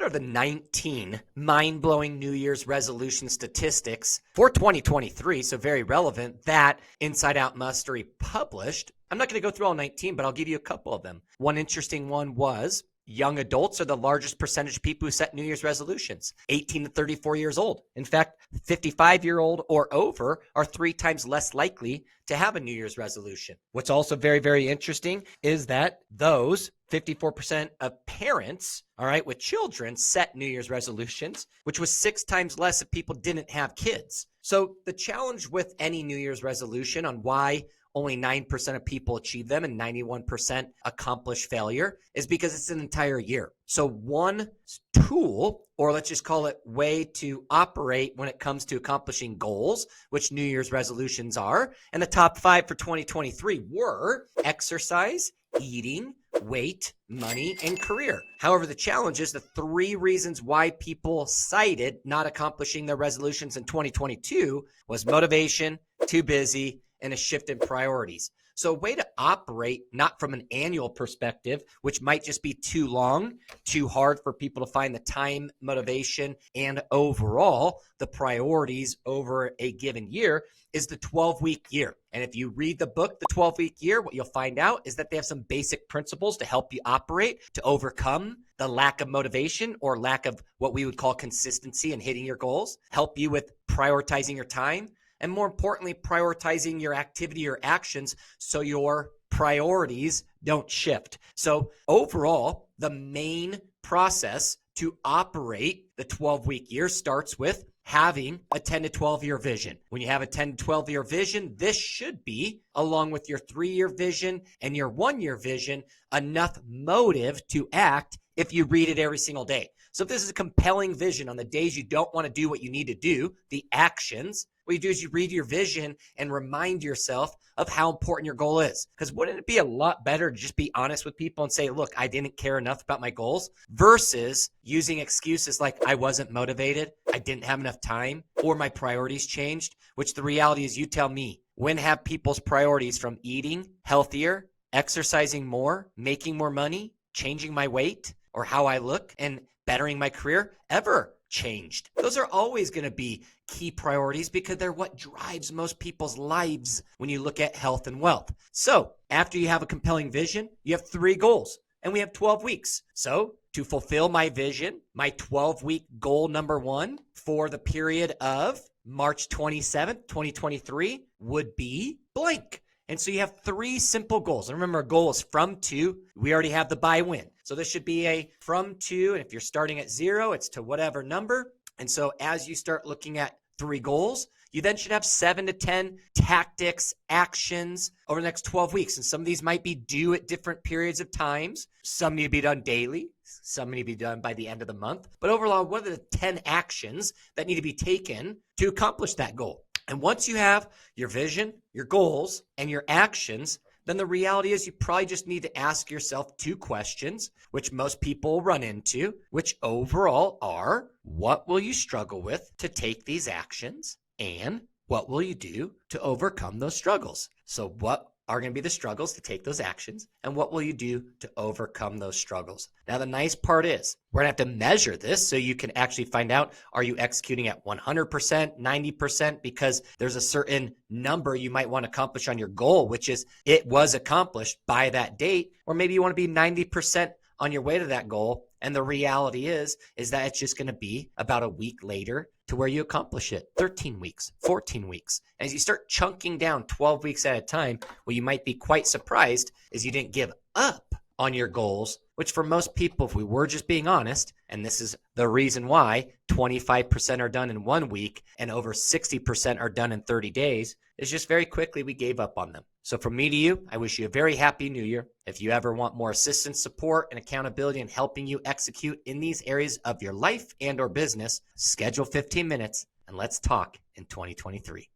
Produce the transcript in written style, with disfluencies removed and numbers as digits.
are the 19 mind-blowing New Year's resolution statistics for 2023, so very relevant, that Inside Out Mastery published. I'm not going to go through all 19, but I'll give you a couple of them. One interesting one was young adults are the largest percentage of people who set New Year's resolutions, 18 to 34 years old. In fact, 55-year-old or over are 3 times less likely to have a New Year's resolution. What's also very, very interesting is that those 54% of parents, all right, with children set New Year's resolutions, which was 6 times less if people didn't have kids. So the challenge with any New Year's resolution on why only 9% of people achieve them and 91% accomplish failure is because it's an entire year. So one tool, or let's just call it way to operate when it comes to accomplishing goals, which New Year's resolutions are, and the top 5 for 2023 were exercise, eating, weight, money, and career. However, the challenge is the 3 reasons why people cited not accomplishing their resolutions in 2022 was motivation, too busy, and a shift in priorities. So a way to operate, not from an annual perspective, which might just be too long, too hard for people to find the time, motivation, and overall the priorities over a given year, is the 12-week year. And if you read the book, The 12-Week Year, what you'll find out is that they have some basic principles to help you operate, to overcome the lack of motivation or lack of what we would call consistency in hitting your goals, help you with prioritizing your time, and more importantly, prioritizing your activity or actions so your priorities don't shift. So overall, the main process to operate the 12-week year starts with having a 10 to 12 year vision. When you have a 10 to 12 year vision, this should be, along with your 3-year vision and your 1-year vision, enough motive to act if you read it every single day. So if this is a compelling vision on the days you don't want to do what you need to do, the actions, what you do is you read your vision and remind yourself of how important your goal is. Because wouldn't it be a lot better to just be honest with people and say, look, I didn't care enough about my goals, versus using excuses like I wasn't motivated, I didn't have enough time, or my priorities changed, which the reality is, you tell me, when have people's priorities from eating healthier, exercising more, making more money, changing my weight or how I look, and bettering my career ever changed? Those are always going to be key priorities because they're what drives most people's lives when you look at health and wealth. So after you have a compelling vision, you have 3 goals, and we have 12 weeks. So to fulfill my vision, my 12-week goal number 1 for the period of March 27th, 2023 would be blank. And so you have 3 simple goals. And remember, a goal is from to. We already have the by when. So this should be a from to. And if you're starting at 0, it's to whatever number. And so as you start looking at 3 goals, you then should have 7 to 10 tactics, actions over the next 12 weeks. And some of these might be due at different periods of times. Some need to be done daily. Some need to be done by the end of the month. But overall, what are the 10 actions that need to be taken to accomplish that goal? And once you have your vision, your goals, and your actions, then the reality is you probably just need to ask yourself 2 questions, which most people run into, which overall are, what will you struggle with to take these actions? And what will you do to overcome those struggles? So what are going to be the struggles to take those actions, and what will you do to overcome those struggles? Now, the nice part is we're going to have to measure this so you can actually find out, are you executing at 100%, 90%? Because there's a certain number you might want to accomplish on your goal, which is it was accomplished by that date, or maybe you want to be 90% on your way to that goal. And the reality is that it's just going to be about a week later to where you accomplish it. 13 weeks, 14 weeks. As you start chunking down 12 weeks at a time, what you might be quite surprised is you didn't give up on your goals, which for most people, if we were just being honest, and this is the reason why 25% are done in 1 week and over 60% are done in 30 days, is just very quickly we gave up on them. So from me to you, I wish you a very happy new year. If you ever want more assistance, support, and accountability in helping you execute in these areas of your life and or business, schedule 15 minutes and let's talk in 2023.